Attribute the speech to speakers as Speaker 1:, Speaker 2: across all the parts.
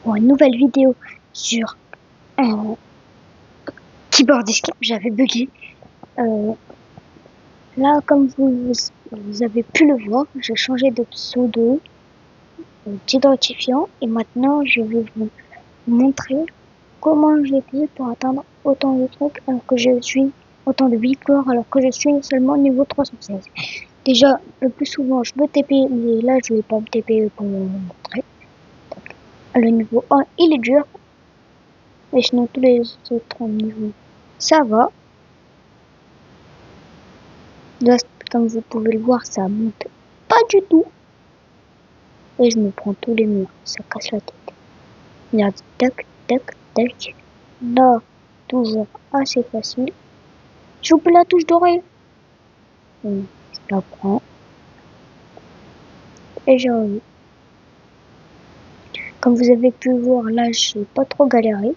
Speaker 1: pour une nouvelle vidéo sur Keyboard Escape. J'avais bugué. Là, comme vous avez pu le voir, j'ai changé de pseudo d'identifiant et maintenant je vais vous montrer comment j'ai fait pour atteindre autant de trucs alors que je suis autant de victoires alors que je suis seulement niveau 316. Déjà, le plus souvent, je me TP, mais là, je vais pas me TP pour vous montrer. Le niveau 1, il est dur. Mais sinon, tous les autres niveaux, ça va. Là, comme vous pouvez le voir, ça monte pas du tout. Et je me prends tous les murs, ça casse la tête. Regarde, tac, tac, tac. Là, toujours assez facile. J'oublie la touche dorée. Je la prends. Et j'ai envie. Comme vous avez pu voir, là, j'ai pas trop galéré.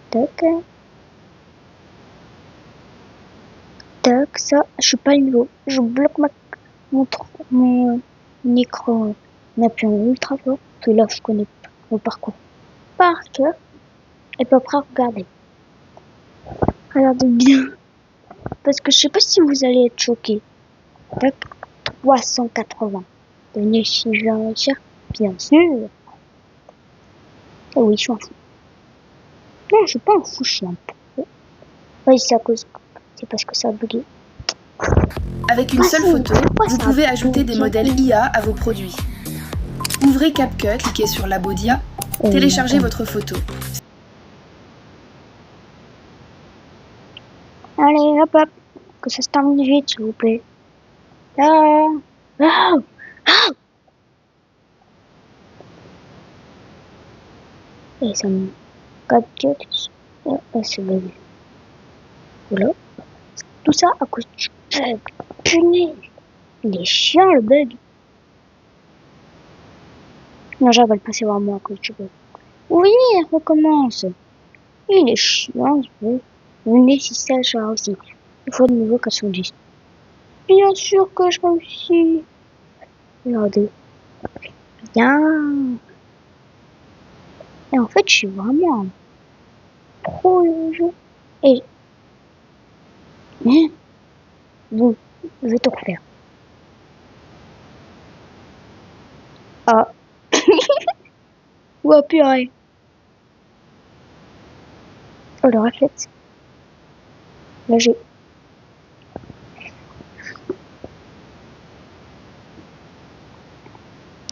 Speaker 1: Tac. Tac, ça, je suis pas le niveau. Je bloque mon écran en appuyant ultra fort. Parce que là, je connais le parcours par cœur. Et puis après, regardez. Regardez bien. Parce que je sais pas si vous allez être choqués. Tac, 380. Devenez si je vais réussir. Bien sûr. Oh oui, je suis un fou. Non, je suis pas un fou, je suis un peu. Oui, c'est à cause. C'est parce que ça a bugué.
Speaker 2: Avec une seule photo, vous pouvez ajouter des modèles IA à vos produits. Ouvrez CapCut, cliquez sur Labo d'IA, téléchargez votre photo.
Speaker 1: Allez, hop, hop. Que ça se termine vite, s'il vous plaît. Ah, ah, ah. Et ça me CapCut. C'est bon. Voilà. Tout ça à cause du bug. Punaise. Il est chiant le bug. Non, j'avale pas, c'est vraiment à cause du bug. Oui, elle recommence. Il est chiant ce bug. Venez si ça, je aussi. Il faut de nouveau 410. Bien sûr que je réussis. Regardez. Bien. Et en fait, je suis vraiment un pro le jeu. Et bon, je vais tout refaire. Ah. Oh purée. Oh le réflexe. Là j'ai.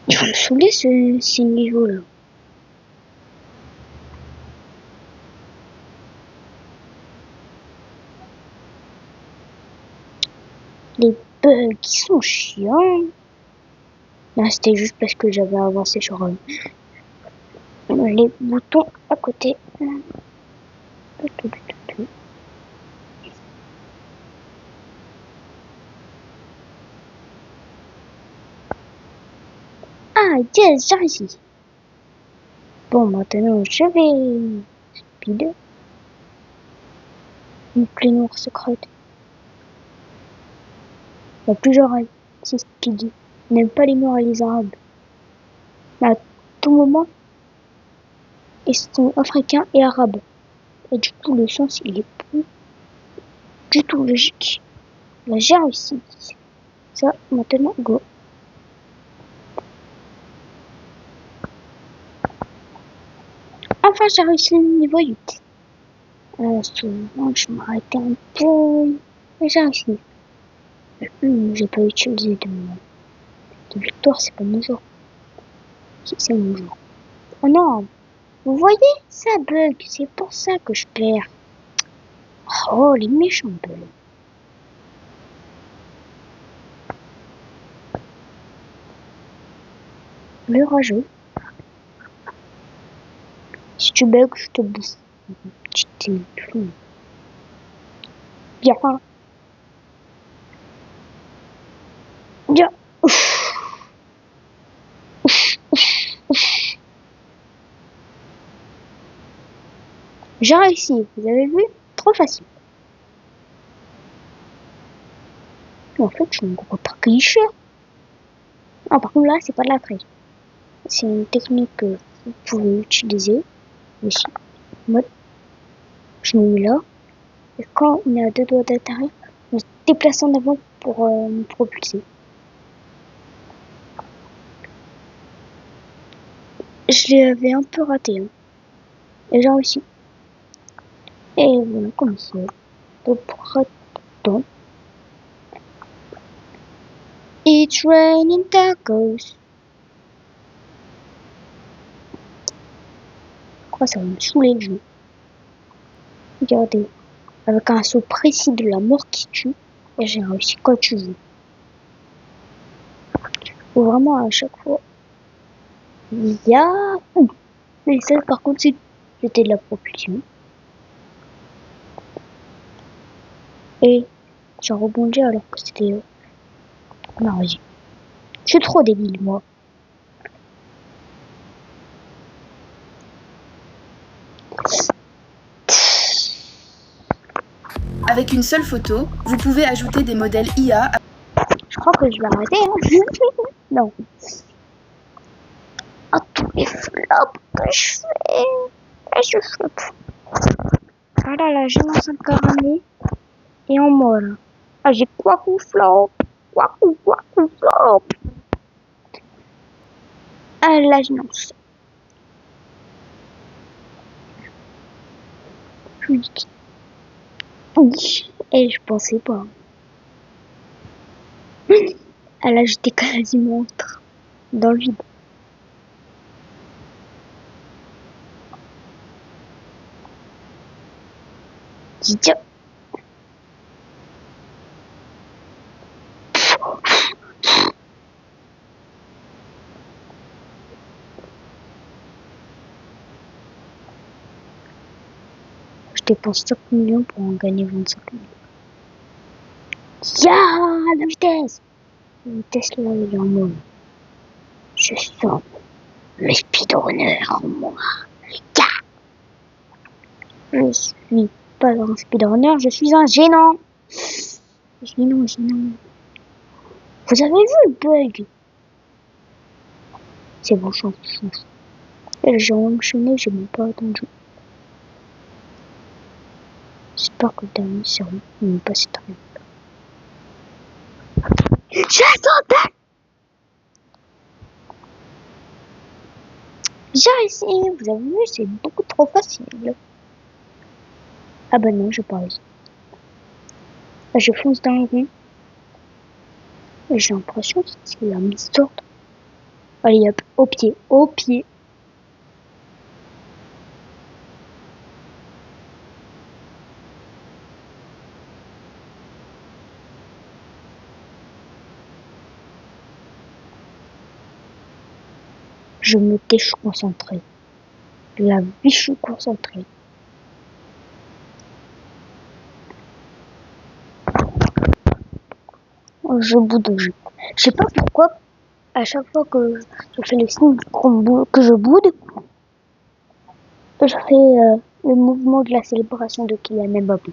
Speaker 1: Il va me saouler ces niveaux-là. Les bugs qui sont chiants. Là c'était juste parce que j'avais avancé sur les boutons à côté. Ah yes, j'ai réussi. Bon maintenant je vais speed. Une clé noire secrète. Il y a plusieurs artistes qui disent n'aiment pas les noirs et les arabes. Mais à tout moment, ils sont africains et arabes. Et du coup, le sens, il est plus du tout logique. Là, j'ai réussi. Ça, maintenant, go. Enfin, j'ai réussi le niveau 8. Souvent, je m'arrêtais un peu. Mais j'ai réussi. J'ai pas utilisé de victoire, c'est pas mon jour. C'est mon jour. Oh non! Vous voyez, ça bug, c'est pour ça que je perds. Oh, les méchants bugs. Le rageux. Si tu bugs, je te bouffe. Petit fou. Bien. Bien. Ouf. Ouf. Ouf. Ouf. J'ai réussi, vous avez vu? Trop facile. En fait, je suis un gros tricheur. Non, par contre, là, c'est pas de la triche. C'est une technique vous pouvez utiliser ici, mode, je me mets là, et quand on est à 2 doigts d'atterrir, on se déplace en avant pour me propulser. Je l'avais un peu raté, hein. Et j'ai réussi. Et voilà, comme ça, de printemps. It's raining tacos. Je crois que ça va me saouler le jeu. Regardez, avec un saut précis de la mort qui tue, et j'ai réussi quand tu veux. Faut vraiment à chaque fois. Yahoo! Mais ça, par contre, c'était de la propulsion. Et j'ai rebondi alors que c'était non, je suis trop débile, moi.
Speaker 2: Avec une seule photo, vous pouvez ajouter des modèles IA.
Speaker 1: Je crois que je vais arrêter, hein. Non. Ah, tous les flops que je fais. Et je floppe. Ah là, j'ai mon 5 carnet. Et en moi, là. Ah, j'ai quoi qu'on flop. Quoi qu'on flop. Ah là, je lance. Et je pensais pas. Ah là, j'étais quasiment dans le vide. Tiens. Je dépense 5 millions pour en gagner 25 millions. La vitesse! La vitesse là, il est en mode. Je sens le speedrunner en moi. Je suis pas un speedrunner, je suis un gênant. Gênant. Vous avez vu le bug? C'est bon, change. Et j'ai enchaîné, j'ai même pas attendu. J'espère que le dernier série n'est pas si très bien. J'attendais! J'ai réussi, vous avez vu, c'est beaucoup trop facile. Ah bah non, j'ai pas réussi. Là, je fonce dans le rond. Et j'ai l'impression que c'est la mise d'ordre. Allez hop, au pied. Je me tais, je suis concentré. La vie, je suis concentré. Je boude. Je sais pas pourquoi, à chaque fois que je fais le signe que je boude, je fais le mouvement de la célébration de Kylian Mbappé.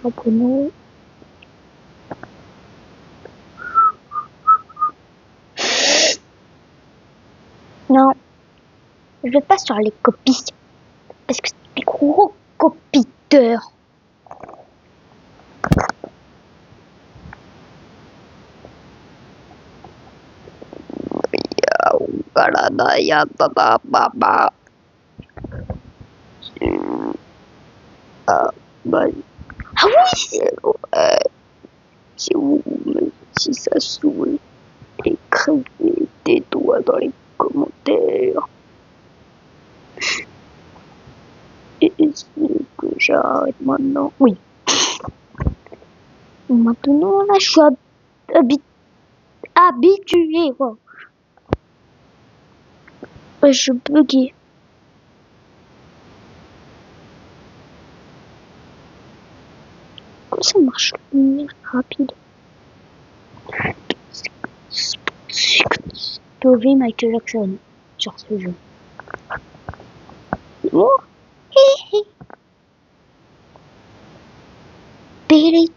Speaker 1: Tamponnons. Non, je vais pas sur les copies, parce que c'est des gros copiteurs. Ah oui, c'est où, même si ça saoule, écrivez des doigts dans les commentaires. Et est-ce que j'arrête maintenant? Oui. Maintenant, là, je suis habitué. Wow. Je buguais. Comment ça marche la lumière rapide? POV Michael Jackson sur ce jeu. Oh.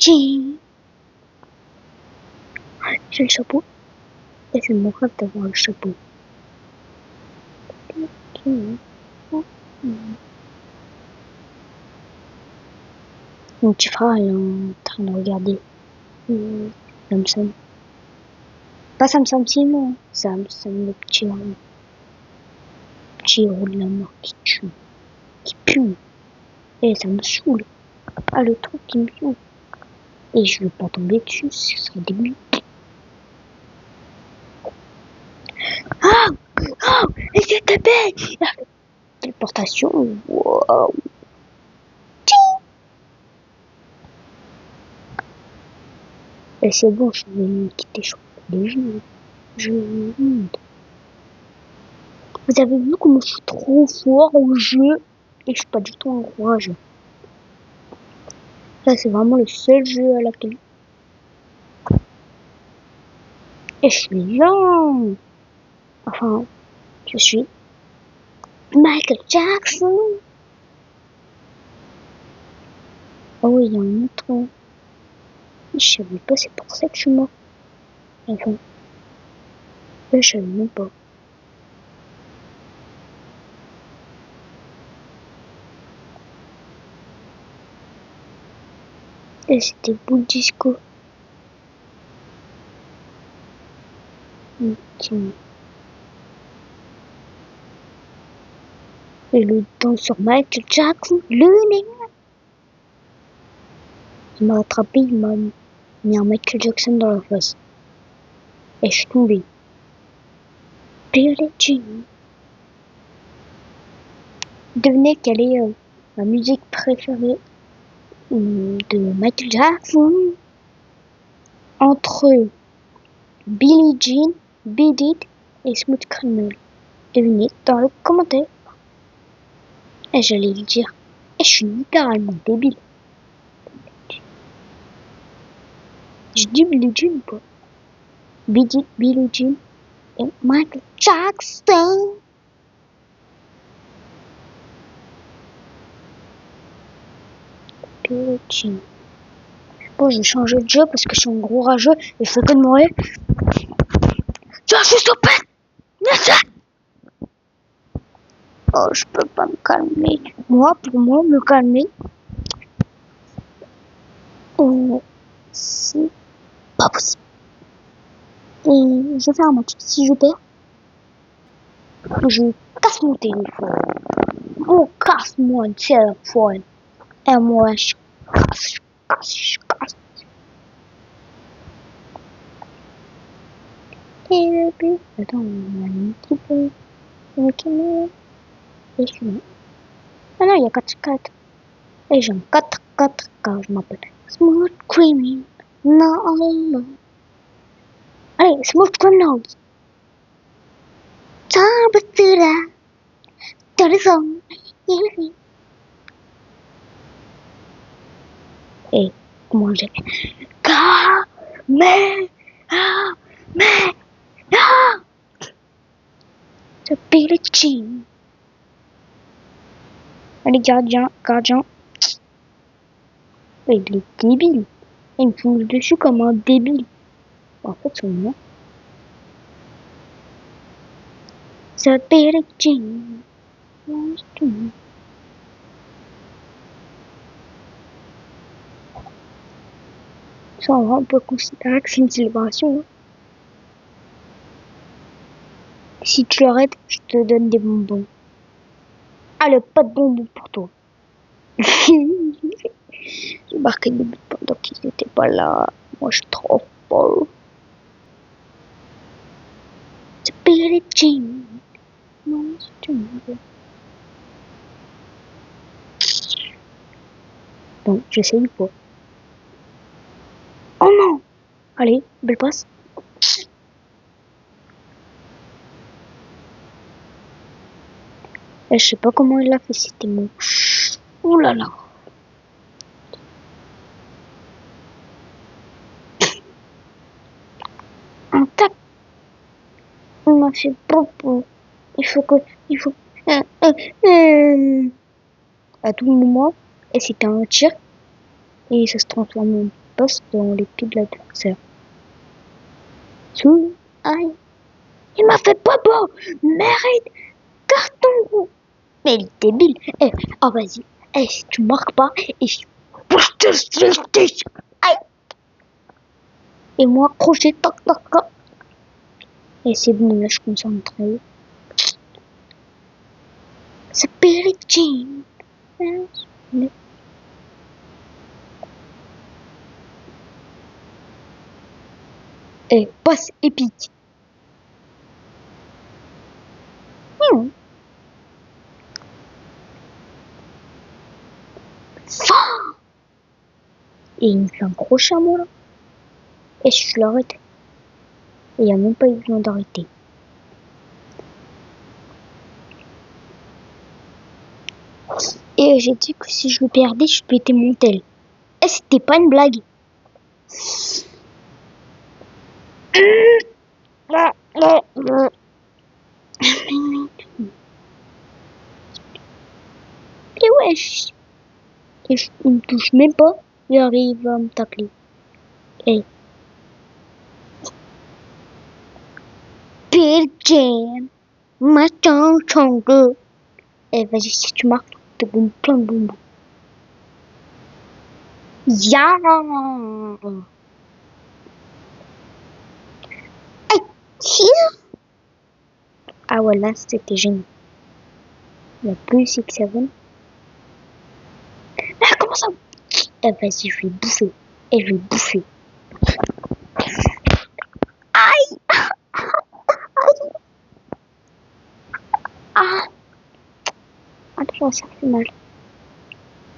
Speaker 1: Tching. J'ai le chapeau. Et c'est mon rêve d'avoir le chapeau. Mon petit frère est en train de regarder Samsung. Pas Samsung Simon, Samsung le petit héros de la mort qui tue, qui pue. Et ça me saoule. Ah, le truc qui me saoule. Et je veux pas tomber dessus, ce serait débile. Ah, oh, et c'est tapé. Téléportation, wow. Et c'est bon, je vais quitter le jeu. Vous avez vu comment je suis trop fort au jeu et je suis pas du tout un courageux. Ça c'est vraiment le seul jeu à laquelle. Et je suis lent. Enfin, je suis Michael Jackson. Oh oui, il y a un autre. Je savais pas, c'est pour ça que je suis mort. Enfin, je savais même pas. Et c'était Boule Disco. Okay. Et le temps sur Michael Jackson, le nez. Il m'a attrapé, il m'a mis un Michael Jackson dans la face. Et je suis tombé. Billie Jean. Devinez quelle est ma musique préférée de Michael Jackson. Entre Billie Jean, Beat It et Smooth Criminal. Devinez dans le commentaire. Et j'allais le dire. Et je suis littéralement débile. Je dis Billie Jean ou pas? Beat It, Billie Jean et Michael Jackson. Billie Jean. Bon, je vais changer de jeu parce que je suis un gros rageux et je fais que de mourir. Je suis stupide. Oh, je peux pas me calmer. Moi, pour moi, me calmer, c'est pas possible. Et je vais faire un match. Si je perds, je casse mon téléphone. Oh, casse-moi le téléphone. Et moi, je casse. Et puis, attends, on a un petit peu. Ok, et je suis. Ah non, il y a 4-4. Et j'ai un 4-4 car je m'appelle Smooth Criminal. Non. Allez, Smooth Criminal. Tabasura. Tarzan. Et comment j'ai c'est Billie Jean. Allez, gardien. Il est débile. Il me fonce dessus comme un débile. En fait, c'est moi. C'est Billie Jean. Ça, on peut considérer que c'est une célébration. Si tu l'arrêtes, je te donne des bonbons. Allez, pas de bonbons pour toi. J'ai marqué des buts pendant qu'ils n'étaient pas là. Moi, je suis trop fort. C'est Billie Jean. Bon, j'essaye pas. Oh non! Allez, belle passe. Et je sais pas comment il l'a fait, c'était mon. Ouh là là. Un tac. On m'a fait propos. Il faut. À tout moment, et c'était un tir, et ça se transforme en passe dans les pieds de l'adversaire. Sous. Aïe. Il m'a fait pas beau. Mérite. Carton rouge. Mais il est débile. Eh, oh vas-y. Eh, si tu marques pas, et je... Aïe. Et moi, crochet, toc, toc, toc. Et c'est bon, là, je suis concentré. C'est Billie Jean. Et passe épique. Et il me fait un gros chameau là. Et je l'arrête. Et il n'y a même pas eu besoin d'arrêter. Et j'ai dit que si je le perdais, je pétais mon tel. Et c'était pas une blague. Et wesh. Et il me touche même pas. Il arrive à me tacler. Et Billie Jean, machin, changue. Eh, vas-y, si tu marques, te boum plein de bonbons. Ya. Ah ouais, là, c'était génial. Il y a plus 6-7. Ah, comment ça? Eh, vas-y, je vais bouffer. Et je vais bouffer. Aïe. Ah. Attends, ça fait mal.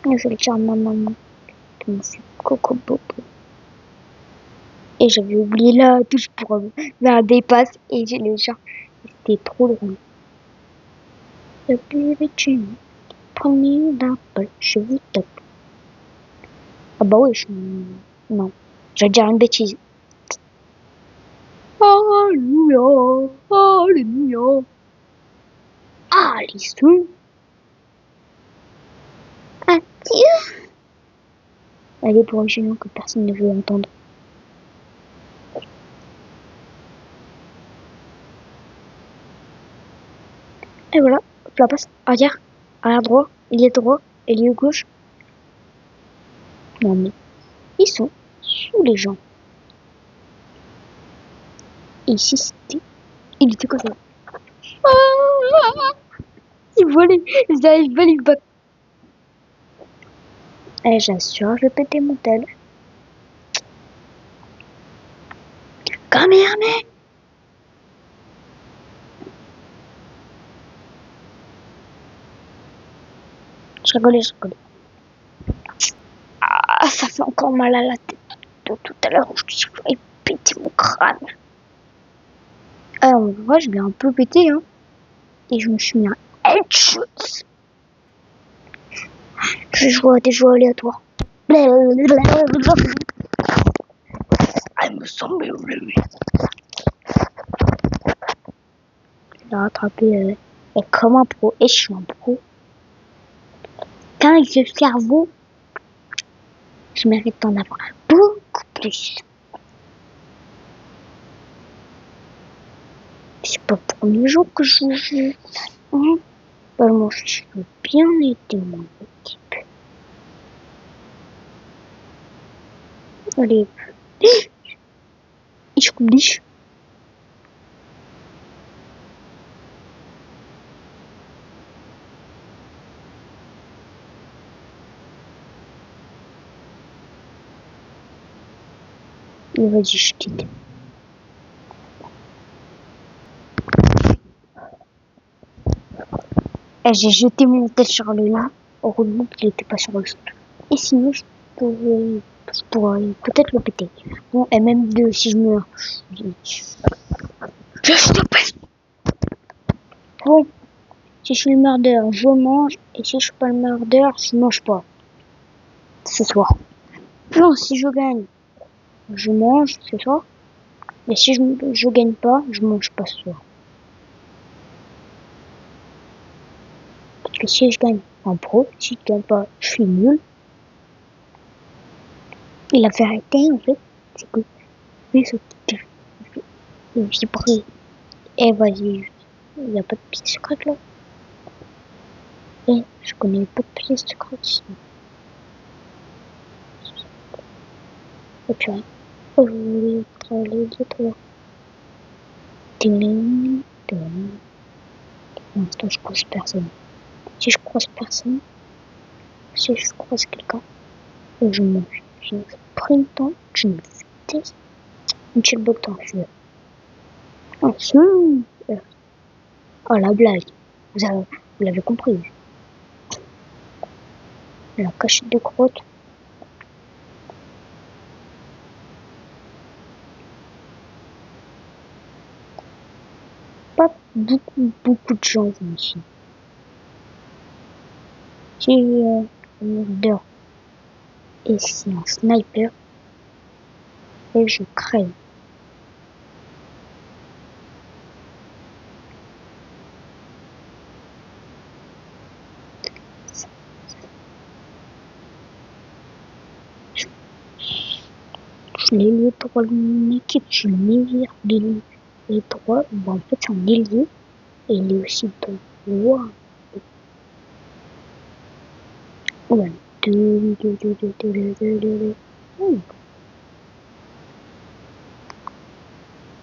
Speaker 1: Je vais le dire à ma maman. Je me suis coco bobo. Et j'avais oublié la touche pour faire des passes. Et j'ai les gens. C'était trop drôle. Le plus vite, prenez l'appel, je vous tape. Ah bah oui, non. Je vais dire une bêtise. Alléluia, alléluia. Ah, les sous. Adieu. Elle est pour un génie que personne ne veut entendre. Et voilà, je la passe arrière, arrière droit, ailier droit, ailier gauche. Non mais, ils sont sous les gens. Et ici, il était comme ça. Ils volaient, ils arrivaient, ils battent. Et j'assure, je vais péter mon tel. Kamehameha. Je rigolais. Ah, ça fait encore mal à la tête de tout à l'heure où je vais péter mon crâne. En vrai, je l'ai un peu pété, hein. Et je me suis mis un headshot. Je vais jouer à des jeux aléatoires. Ah, il me semble. Je l'ai rattrapé comme un pro. Et je suis un pro. Quand il se cerveau, je mérite d'en avoir beaucoup plus. C'est pas le premier jour que je joue. Moi, je veux bien aider mon équipe. Allez. Ich komm nicht. Il va dire je quitte. Et j'ai jeté mon tête sur le lin. Heureusement qu'il n'était pas sur le sol. Et sinon, je pourrais peut-être le péter. Bon, et même deux, si je meurs. Je te pèse. Bon, si je suis le merdeur, je mange. Et si je suis pas le merdeur, je mange pas. Ce soir. Non, si je gagne, je mange ce soir. Mais si je gagne pas, je mange pas ce soir. Parce que si je gagne en pro, si je gagne pas, je suis nul. Et la vérité, en fait, c'est que j'ai pris. Eh, vas-y, il n'y a pas de pièce secrète là. Eh, je connais pas de pièce secrète ici. Et puis, oh, je voulais travailler de toi. Pour l'instant, je croise personne. Si je croise personne, si je croise quelqu'un, je mange. J'ai pris le temps, je me vitesse. Une petite botte en feu. Oh, la blague. Vous l'avez compris. La cachette de crotte. Pas beaucoup de gens vont ici. Si un leader et c'est un sniper, et je crève. Je l'ai lié droit de mon équipe, je le mets les droits. Bon, en fait, c'est un ailier et il est aussi droit. Ouais.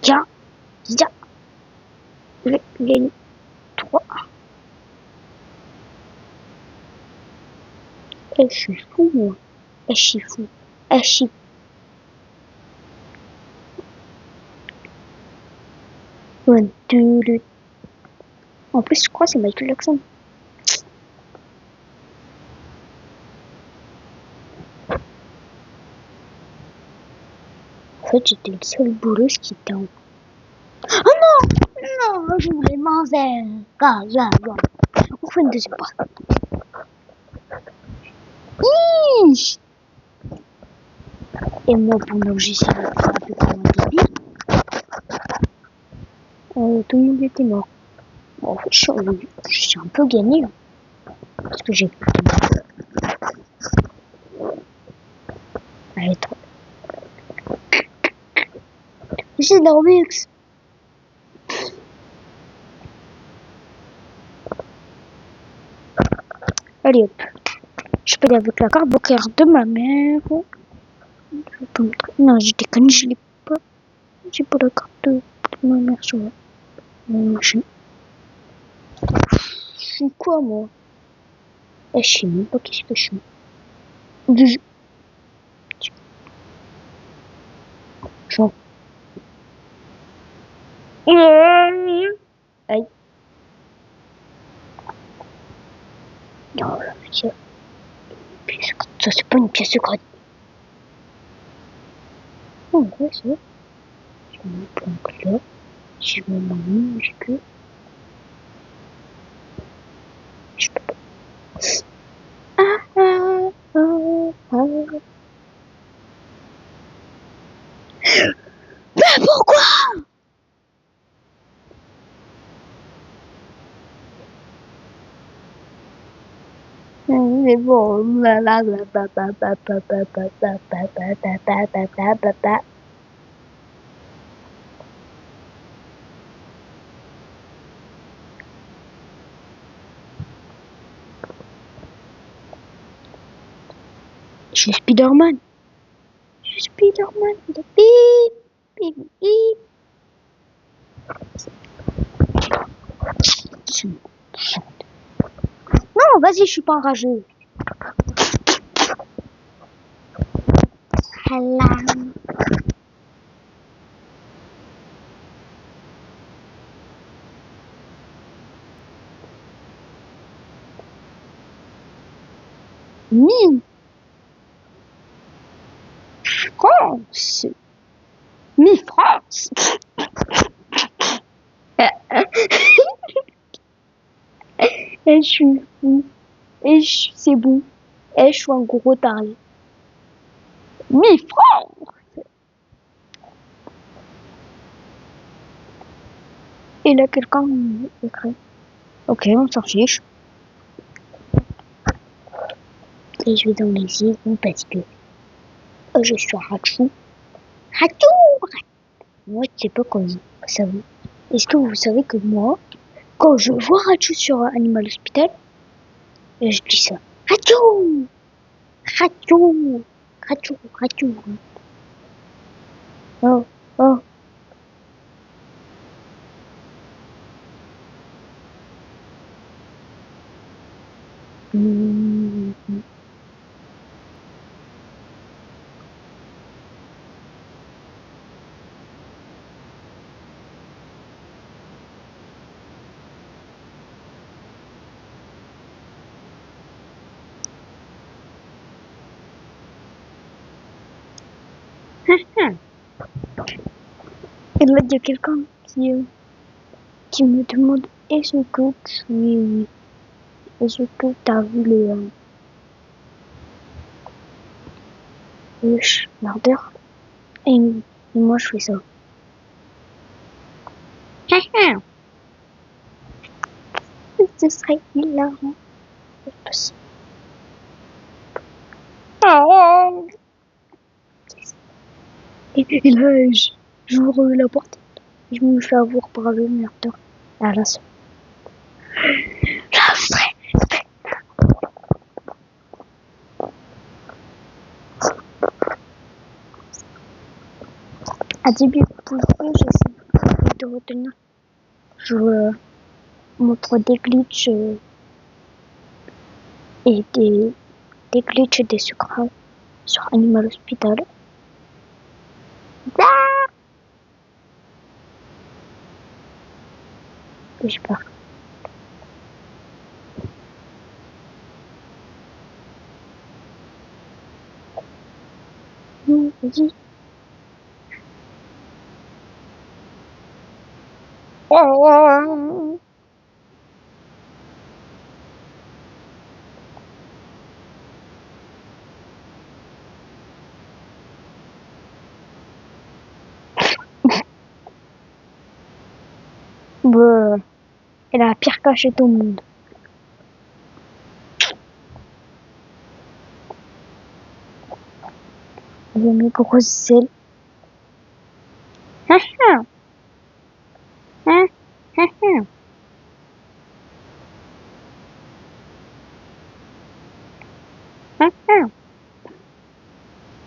Speaker 1: Tiens, les trois. Et je suis fou, moi. Et je suis fou. Et je suis. En plus, je crois que c'est Michael Jackson. En fait, j'étais le seul boulot qui était en. Oh non! Non, je voulais m'en faire. On fait une deuxième partie. Et moi, pendant que j'essayais de frapper comme un débile, tout le monde était mort. Bon, en fait, je suis un peu gagné. Parce que j'ai. Allez, trop. C'est de la Robux. Allez hop. Je peux aller avec la carte bancaire de ma mère. Non, j'ai déconné, je l'ai pas. J'ai pas la carte de ma mère sur mon machin. Je suis quoi, moi? Je sais même pas qu'est-ce que je suis. Genre. Aïe. Non, la pièce secrète. Ça, c'est pas une pièce secrète. Oh, ouais, c'est vrai. Je me planque là. Je mets mon minuscule. Je peux pas. Mais pourquoi? C'est bon. Je suis Spider-Man. Je suis Spider-Man. Bip, bip, bip. Non, vas-y, je suis pas enrageux. Hello. France. France. Et je suis fou. Et c'est bon. Et je suis un gros taré. France. Et là, quelqu'un écrit. Ok, on s'en fiche. Et je vais dans les îles parce que je suis un Rachou. Rachou! Moi, je sais pas quoi vous savez. Est-ce que vous savez que moi, quand je vois Rachou sur Animal Hospital, je dis ça. Rachou! Rachou! Rachou! Rachou! Oh, oh. Mmh. Et là, il y a quelqu'un qui me demande est-ce que oui, est-ce que t'as vu le schmardeur? Et moi, je fais ça. Ce serait hilarant. Oh. Et là, j'ouvre la porte. Je me fais avoir par le merdeur. Ah là, ça serait... À début, pour le coup, j'essaie de retenir. Je montre des glitches et des glitches des sucres sur Animal Hospital. Et je pars. Vas-y. Bah, elle a la pire cachette au monde. Elle a mes grosses ailes.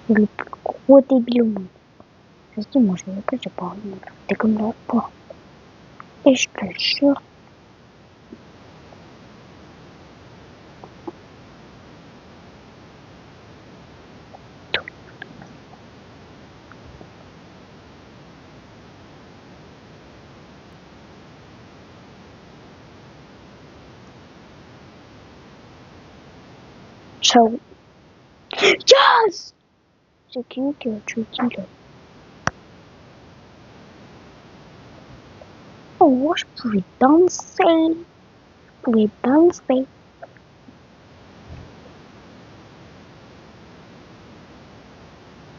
Speaker 1: Le plus gros débile au monde. Vas-y, moi je veux que j'ai pas envie de me faire des comme la porte. Et je te jure. Ciao. Yes! C'est qui a tué qui là? Oh, je pouvais danser. Je pouvais danser.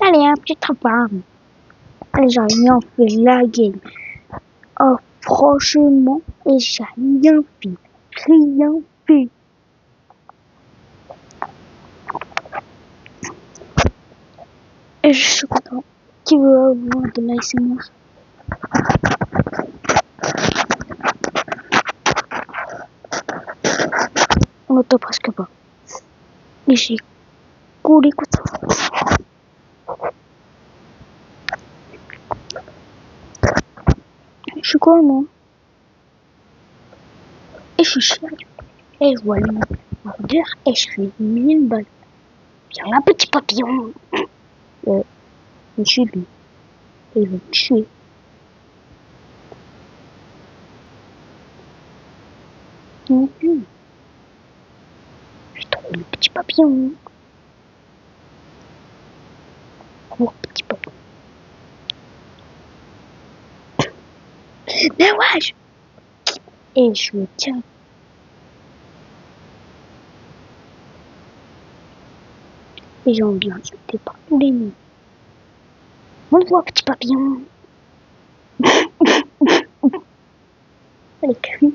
Speaker 1: Allez, un petit travail. Allez, j'ai rien fait la game. Oh, franchement, et j'ai rien fait. Rien fait. Et je suis content. Qui veut avoir de l'ASMR? On n'entend presque pas. Et j'ai coulé comme ça. Je suis quoi, moi? Et je suis cher. Et je vois le mordeur et je fais 1000 balles. Viens là, petit papillon. Je suis lui. Et il va me tuer. J'ai trouvé le petit papillon. Cours, petit papillon. Mais ouais! Et je me tiens. Et j'ai envie d'insulter par tous les noms. Montre-moi, petit papillon. Elle crie.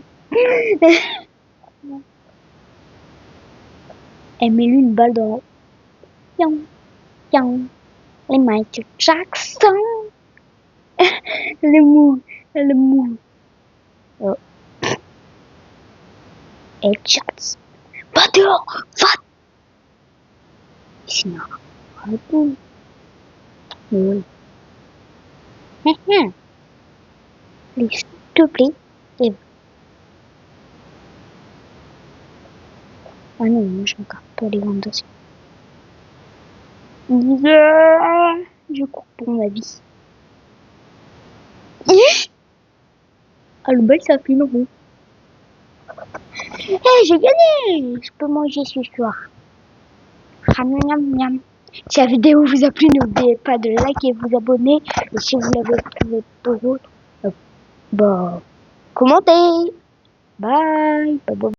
Speaker 1: Elle met lui une balle dans. Pion, pion. Et Michael Jackson. Le mou. Oh. Et Jackson. Va dehors, va. Sinon, tout. Oui. S'il te plaît. Et... Ah non, j'ai encore pas les ventes aussi. Je cours pour ma vie. Ah, le bal, ça fait une roue. J'ai gagné. Je peux manger ce soir. Si la vidéo vous a plu, n'oubliez pas de liker et vous abonner. Et si vous l'avez trouvé pour vous, commentez. Bye. Bye.